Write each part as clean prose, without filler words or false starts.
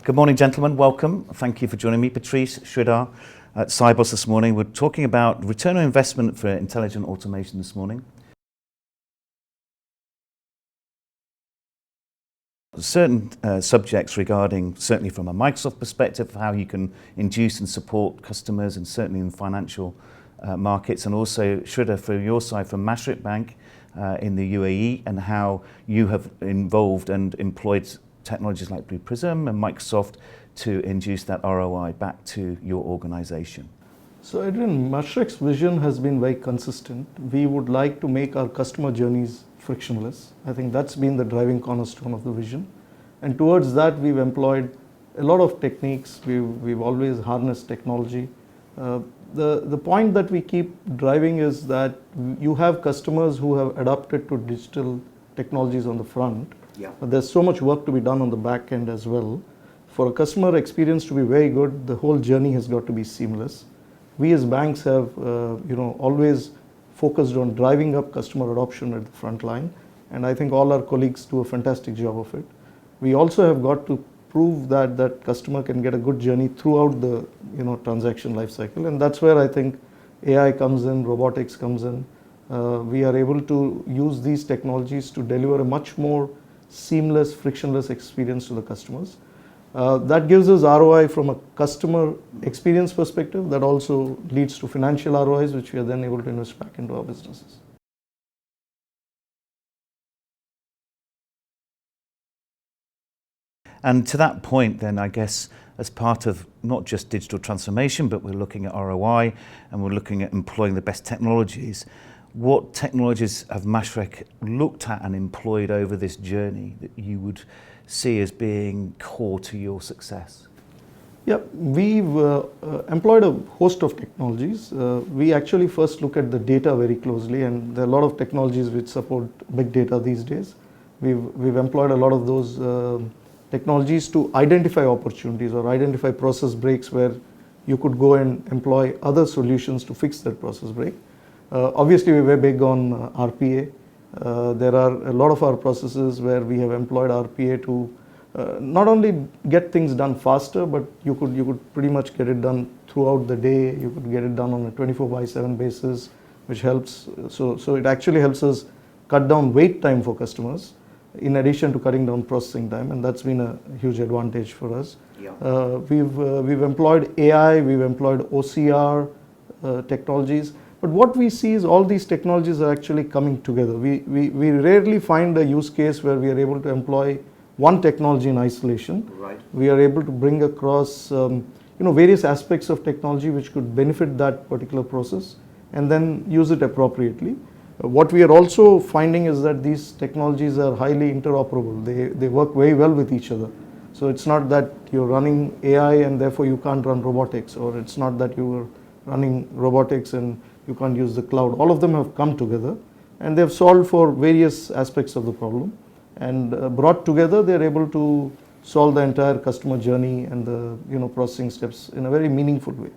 Good morning, gentlemen. Welcome. Thank you for joining me. Patrice, Sridhar at Cybos this morning. We're talking about return on investment for intelligent automation this morning. Certain subjects regarding, certainly from a Microsoft perspective, how you can induce and support customers, and certainly in financial markets, and also Sridhar from your side from Mashreq Bank in the UAE, and how you have involved and employed technologies like Blue Prism and Microsoft to induce that ROI back to your organization. So Adrian, Mashreq's vision has been very consistent. We would like to make our customer journeys frictionless. I think that's been the driving cornerstone of the vision. And towards that, we've employed a lot of techniques. We've always harnessed technology. The point that we keep driving is that you have customers who have adapted to digital technologies on the front. Yeah. But there's so much work to be done on the back end as well. For a customer experience to be very good, the whole journey has got to be seamless. We as banks have always focused on driving up customer adoption at the front line, and I think all our colleagues do a fantastic job of it. We also have got to prove that that customer can get a good journey throughout the transaction life cycle, and that's where I think AI comes in, robotics comes in. We are able to use these technologies to deliver a much more seamless, frictionless experience to the customers. That gives us ROI from a customer experience perspective. That also leads to financial ROIs, which we are then able to invest back into our businesses. And to that point then, I guess, as part of not just digital transformation, but we're looking at ROI and we're looking at employing the best technologies. What technologies have Mashreq looked at and employed over this journey that you would see as being core to your success? Yeah, we've employed a host of technologies. We actually first look at the data very closely, and there are a lot of technologies which support big data these days. We've employed a lot of those technologies to identify opportunities or identify process breaks where you could go and employ other solutions to fix that process break. Obviously, we're very big on RPA. There are a lot of our processes where we have employed RPA to not only get things done faster, but you could pretty much get it done throughout the day. You could get it done on a 24/7 basis, which helps. So it actually helps us cut down wait time for customers, in addition to cutting down processing time, and that's been a huge advantage for us. Yeah. We've employed AI, we've employed OCR technologies. But what we see is all these technologies are actually coming together. We rarely find a use case where we are able to employ one technology in isolation. Right. We are able to bring across various aspects of technology which could benefit that particular process and then use it appropriately. What we are also finding is that these technologies are highly interoperable. They work very well with each other. So it's not that you're running AI and therefore you can't run robotics, or it's not that you are running robotics and you can't use the cloud. All of them have come together and they've solved for various aspects of the problem, and brought together they're able to solve the entire customer journey and the processing steps in a very meaningful way.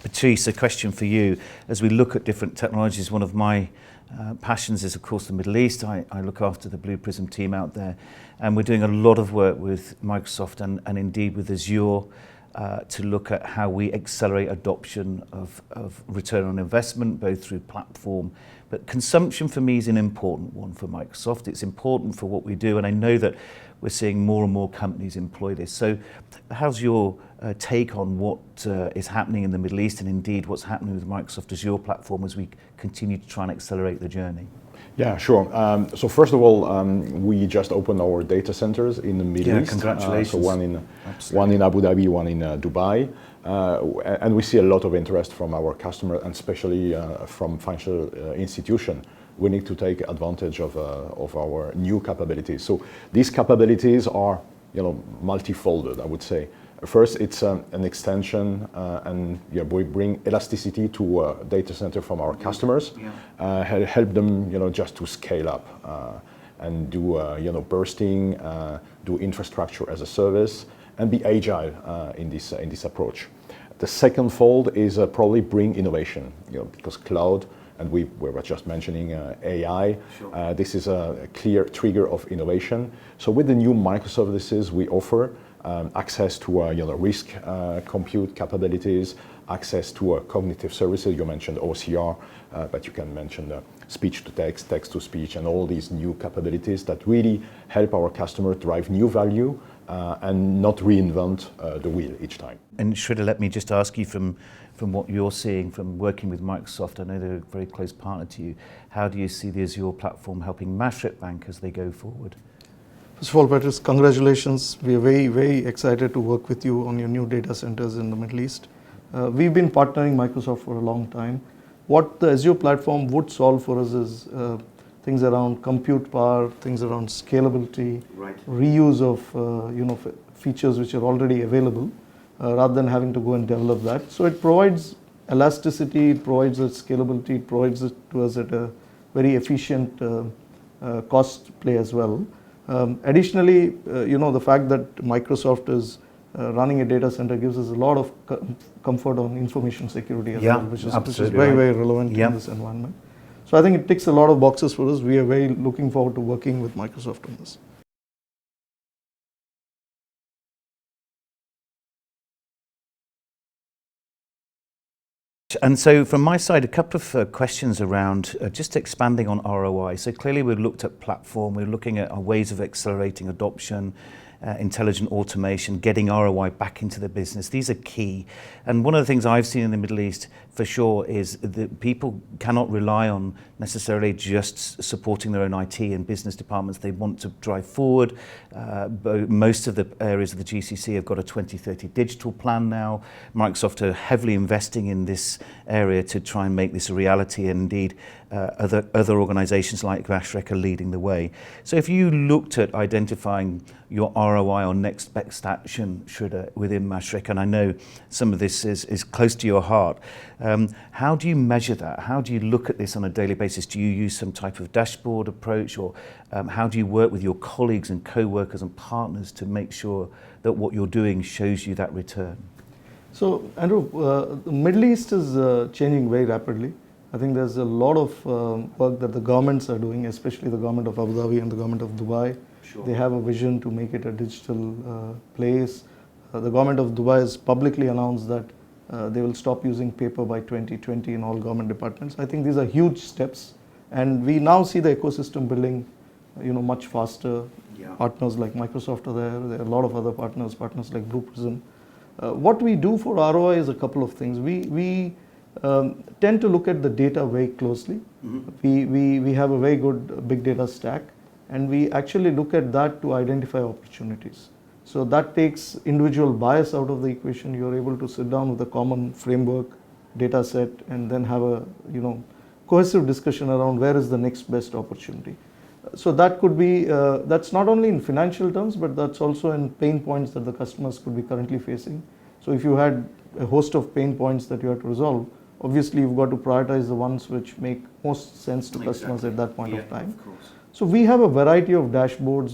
Patrice, a question for you. As we look at different technologies, one of my passions is, of course, the Middle East. I look after the Blue Prism team out there, and we're doing a lot of work with Microsoft and indeed with Azure to look at how we accelerate adoption of return on investment, both through platform. But consumption for me is an important one for Microsoft. It's important for what we do, and I know that we're seeing more and more companies employ this. So how's your take on what is happening in the Middle East, and indeed what's happening with Microsoft Azure platform as we continue to try and accelerate the journey? Yeah, sure. So first of all, we just opened our data centers in the Middle East. Congratulations. So one in Abu Dhabi, one in Dubai. And we see a lot of interest from our customers, and especially from financial institutions. We need to take advantage of our new capabilities. So these capabilities are multifolded, I would say. First, it's an extension, and we bring elasticity to data center from our customers, help them just to scale up and do bursting, do infrastructure as a service, and be agile in this approach. The second fold is probably bring innovation, because cloud and we were just mentioning AI. Sure. This is a clear trigger of innovation. So with the new microservices we offer, access to risk compute capabilities, access to cognitive services. You mentioned OCR, but you can mention speech to text, text to speech, and all these new capabilities that really help our customer drive new value and not reinvent the wheel each time. And Sridhar, let me just ask you from what you're seeing from working with Microsoft, I know they're a very close partner to you, how do you see the Azure platform helping Mashreq Bank as they go forward? First of all, Patrice, congratulations. We are very, very excited to work with you on your new data centers in the Middle East. We've been partnering Microsoft for a long time. What the Azure platform would solve for us is things around compute power, things around scalability, Right. reuse of features which are already available, rather than having to go and develop that. So it provides elasticity, it provides us scalability, it provides it to us at a very efficient cost play as well. Additionally, the fact that Microsoft is running a data center gives us a lot of comfort on information security as well, which is very, very relevant in this environment. So I think it ticks a lot of boxes for us. We are very looking forward to working with Microsoft on this. And so from my side, a couple of questions around just expanding on ROI. So clearly we've looked at platform, we're looking at our ways of accelerating adoption, intelligent automation, getting ROI back into the business. These are key. And one of the things I've seen in the Middle East for sure is that people cannot rely on necessarily just supporting their own IT and business departments. They want to drive forward. Most of the areas of the GCC have got a 2030 digital plan now. Microsoft are heavily investing in this area to try and make this a reality, and indeed other organizations like Mashreq are leading the way. So if you looked at identifying your ROI or next best action within Mashreq, and I know some of this is close to your heart, how do you measure that? How do you look at this on a daily basis? Do you use some type of dashboard approach, or how do you work with your colleagues and co-workers and partners to make sure that what you're doing shows you that return? So, Andrew, the Middle East is changing very rapidly. I think there's a lot of work that the governments are doing, especially the government of Abu Dhabi and the government of Dubai. Sure. They have a vision to make it a digital place. The government of Dubai has publicly announced that they will stop using paper by 2020 in all government departments. I think these are huge steps, and we now see the ecosystem building, much faster. Yeah. Partners like Microsoft are there. There are a lot of other partners like Blue Prism. What we do for ROI is a couple of things. We tend to look at the data very closely. Mm-hmm. We have a very good big data stack, and we actually look at that to identify opportunities. So that takes individual bias out of the equation. You're able to sit down with a common framework, data set, and then have a cohesive discussion around where is the next best opportunity. So that could be, that's not only in financial terms, but that's also in pain points that the customers could be currently facing. So if you had a host of pain points that you have to resolve, obviously you've got to prioritize the ones which make most sense to customers at that point of time. Of course. So we have a variety of dashboards.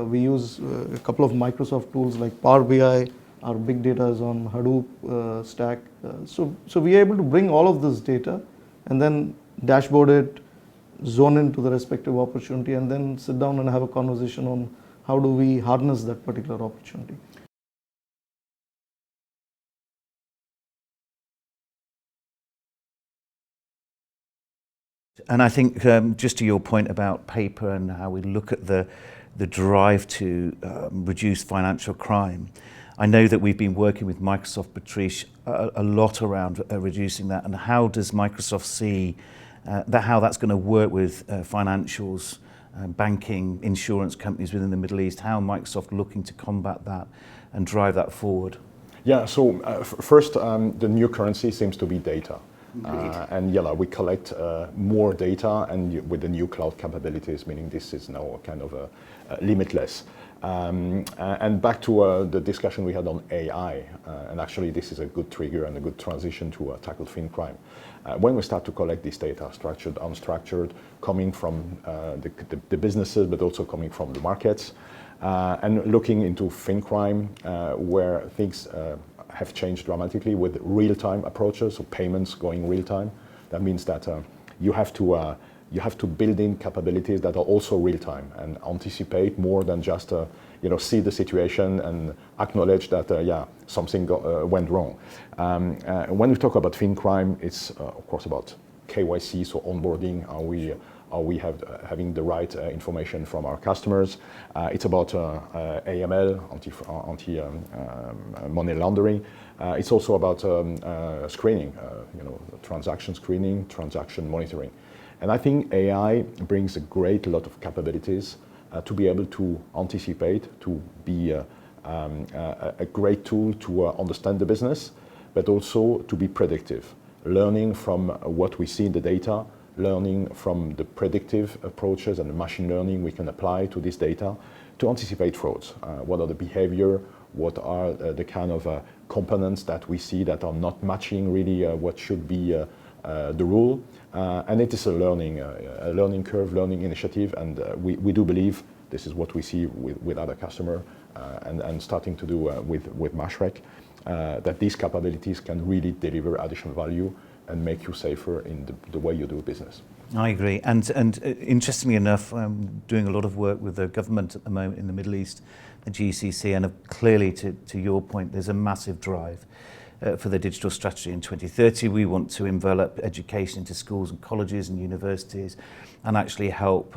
We use a couple of Microsoft tools like Power BI. Our big data is on Hadoop stack. So we are able to bring all of this data and then dashboard it, zone into the respective opportunity, and then sit down and have a conversation on how do we harness that particular opportunity. And I think just to your point about paper and how we look at the drive to reduce financial crime, I know that we've been working with Microsoft, Patrice, a lot around reducing that. And how does Microsoft see how that's going to work with financials, banking, insurance companies within the Middle East? How Microsoft looking to combat that and drive that forward? Yeah, so first, the new currency seems to be data. And we collect more data, and with the new cloud capabilities, meaning this is now kind of limitless. And back to the discussion we had on AI, and actually this is a good trigger and a good transition to tackle fin crime. When we start to collect this data, structured, unstructured, coming from the businesses, but also coming from the markets, and looking into fin crime, where things have changed dramatically with real-time approaches, so payments going real-time. That means that you have to build in capabilities that are also real time and anticipate more than just see the situation and acknowledge that something went wrong. When we talk about fin crime, it's of course about KYC, so onboarding. Are we having the right information from our customers? It's about AML, anti money laundering. It's also about screening, transaction screening, transaction monitoring. And I think AI brings a great lot of capabilities to be able to anticipate, to be a great tool to understand the business, but also to be predictive, learning from what we see in the data, learning from the predictive approaches and the machine learning we can apply to this data to anticipate frauds. What are the behavior? What are the kind of components that we see that are not matching really what should be the rule? And it is a learning curve, learning initiative, and we do believe this is what we see with other customer and starting to do with Mashreq, that these capabilities can really deliver additional value and make you safer in the way you do business. I agree, and interestingly enough, I'm doing a lot of work with the government at the moment in the Middle East, the GCC, and clearly to your point, there's a massive drive for the digital strategy in 2030. We want to envelop education into schools and colleges and universities and actually help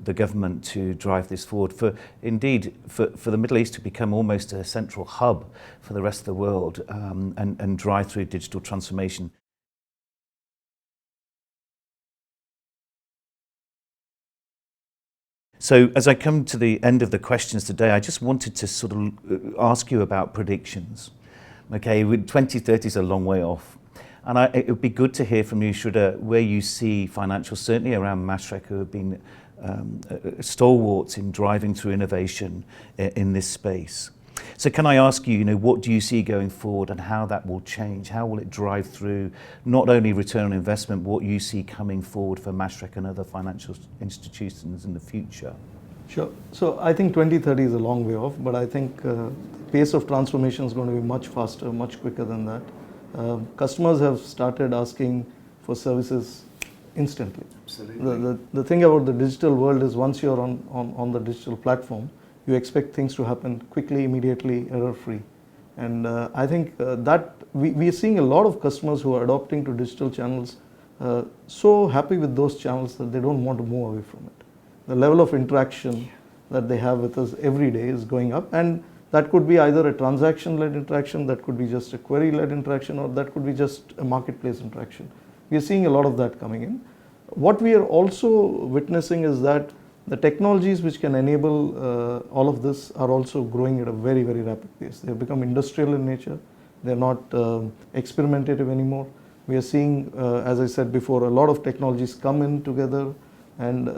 the government to drive this forward for the Middle East to become almost a central hub for the rest of the world and drive through digital transformation. So as I come to the end of the questions today, I just wanted to sort of ask you about predictions. Okay, 2030 is a long way off. And it would be good to hear from you, Shraddha, where you see financials, certainly around Mashreq, who have been stalwarts in driving through innovation in this space. So can I ask you, what do you see going forward and how that will change? How will it drive through not only return on investment, what you see coming forward for Mashreq and other financial institutions in the future? Sure. So I think 2030 is a long way off, but I think the pace of transformation is going to be much faster, much quicker than that. Customers have started asking for services instantly. Absolutely. The thing about the digital world is once you're on the digital platform, you expect things to happen quickly, immediately, error-free. And I think that we are seeing a lot of customers who are adopting to digital channels, so happy with those channels that they don't want to move away from it. The level of interaction that they have with us every day is going up, and that could be either a transaction-led interaction, that could be just a query-led interaction, or that could be just a marketplace interaction. We are seeing a lot of that coming in. What we are also witnessing is that the technologies which can enable all of this are also growing at a very, very rapid pace. They have become industrial in nature. They're not experimentative anymore. We are seeing, as I said before, a lot of technologies come in together, and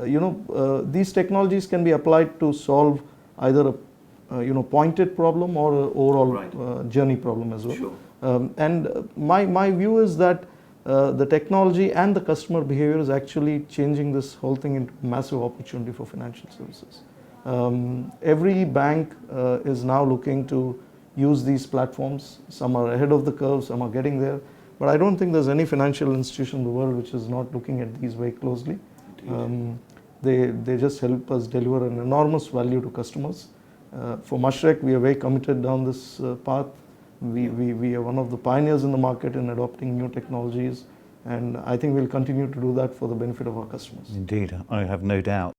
these technologies can be applied to solve either a pointed problem or an overall journey problem as well. Sure. And my view is that the technology and the customer behavior is actually changing this whole thing into massive opportunity for financial services. Every bank is now looking to use these platforms. Some are ahead of the curve, some are getting there. But I don't think there's any financial institution in the world which is not looking at these very closely. They just help us deliver an enormous value to customers. For Mashreq, we are very committed down this path. We are one of the pioneers in the market in adopting new technologies, and I think we'll continue to do that for the benefit of our customers. Indeed, I have no doubt.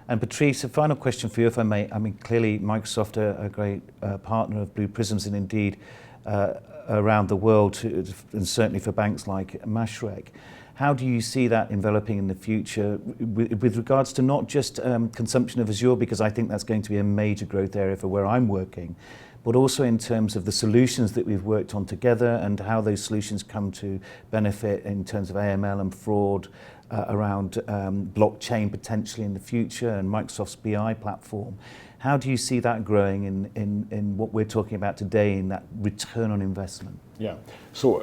And Patrice, a final question for you, if I may. I mean, clearly Microsoft are a great partner of Blue Prisms, and indeed around the world, and certainly for banks like Mashreq. How do you see that enveloping in the future with regards to not just consumption of Azure, because I think that's going to be a major growth area for where I'm working, but also in terms of the solutions that we've worked on together and how those solutions come to benefit in terms of AML and fraud around blockchain potentially in the future and Microsoft's BI platform. How do you see that growing in what we're talking about today in that return on investment? Yeah, so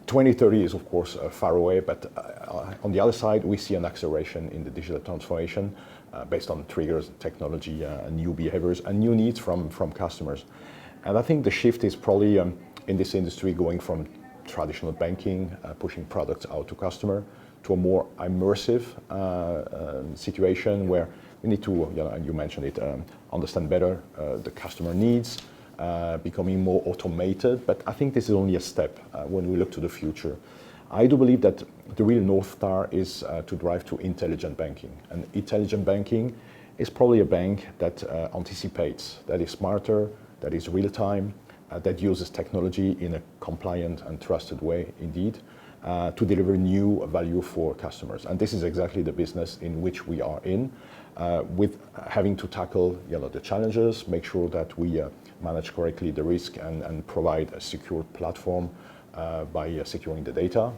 2030 is of course far away, but on the other side we see an acceleration in the digital transformation based on triggers, technology, new behaviors and new needs from customers. And I think the shift is probably in this industry, going from traditional banking, pushing products out to customer, to a more immersive situation where we need to, and you mentioned it, understand better the customer needs, becoming more automated. But I think this is only a step when we look to the future. I do believe that the real North Star is to drive to intelligent banking. And intelligent banking is probably a bank that anticipates, that is smarter, that is real time, that uses technology in a compliant and trusted way indeed, to deliver new value for customers. And this is exactly the business in which we are in, with having to tackle the challenges, make sure that we manage correctly the risk and provide a secure platform by securing the data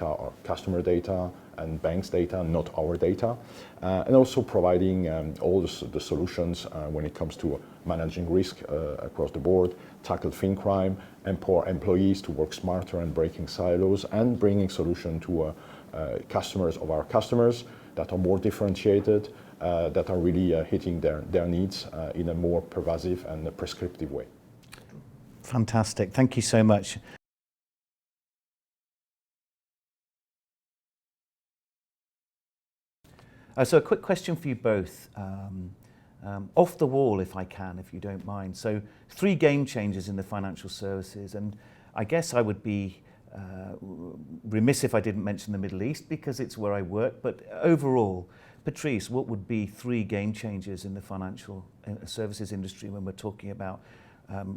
or customer data and banks data, not our data, and also providing all the solutions when it comes to managing risk across the board, tackle fin crime, empower employees to work smarter and breaking silos, and bringing solution to customers of our customers that are more differentiated, that are really hitting their needs in a more pervasive and prescriptive way. Fantastic. Thank you so much. So a quick question for you both, off the wall if I can, if you don't mind. So 3 game changers in the financial services, and I guess I would be remiss if I didn't mention the Middle East because it's where I work, but overall, Patrice, what would be 3 game changers in the financial services industry when we're talking about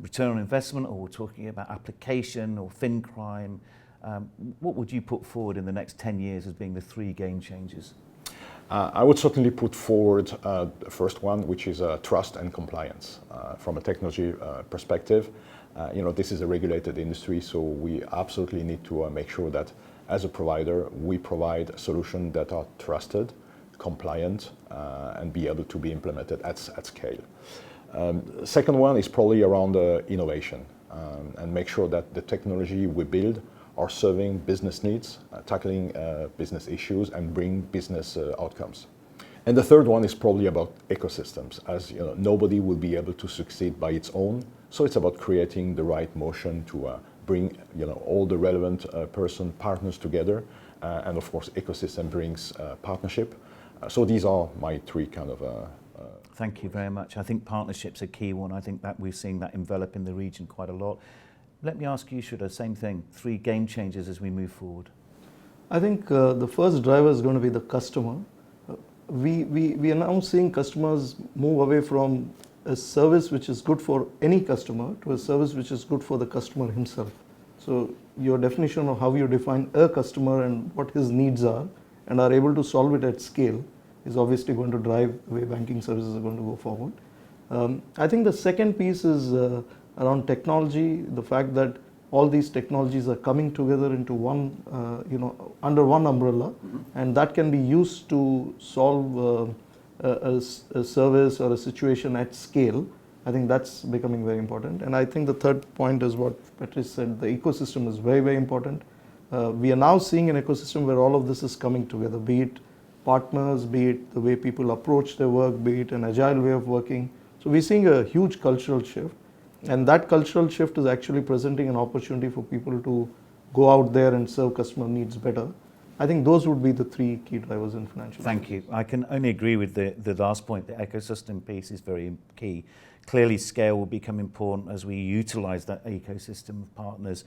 return on investment, or we're talking about application or fin crime? What would you put forward in the next 10 years as being the 3 game changers? I would certainly put forward the first one, which is trust and compliance. From a technology perspective, this is a regulated industry, so we absolutely need to make sure that as a provider, we provide solutions that are trusted, compliant, and be able to be implemented at scale. Second one is probably around innovation, and make sure that the technology we build are serving business needs, tackling business issues, and bring business outcomes. And the third one is probably about ecosystems. As nobody will be able to succeed by its own, so it's about creating the right motion to bring all the relevant partners together, and of course ecosystem brings partnership. So these are my 3 kind of Thank you very much. I think partnership's a key one. I think that we're seeing that envelop in the region quite a lot. Let me ask you, Shuda, same thing, 3 game changers as we move forward. I think the first driver is going to be the customer. We are now seeing customers move away from a service which is good for any customer to a service which is good for the customer himself. So your definition of how you define a customer and what his needs are and are able to solve it at scale is obviously going to drive the way banking services are going to go forward. I think the second piece is around technology, the fact that all these technologies are coming together into one, under one umbrella, and that can be used to solve a service or a situation at scale. I think that's becoming very important. And I think the third point is what Patrice said, the ecosystem is very, very important. We are now seeing an ecosystem where all of this is coming together, be it partners, be it the way people approach their work, be it an agile way of working. So we're seeing a huge cultural shift. And that cultural shift is actually presenting an opportunity for people to go out there and serve customer needs better. I think those would be the 3 key drivers in financial services. Thank you. I can only agree with the last point. The ecosystem piece is very key. Clearly, scale will become important as we utilize that ecosystem of partners.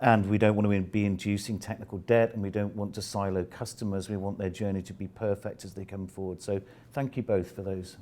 And we don't want to be inducing technical debt, and we don't want to silo customers. We want their journey to be perfect as they come forward. So thank you both for those.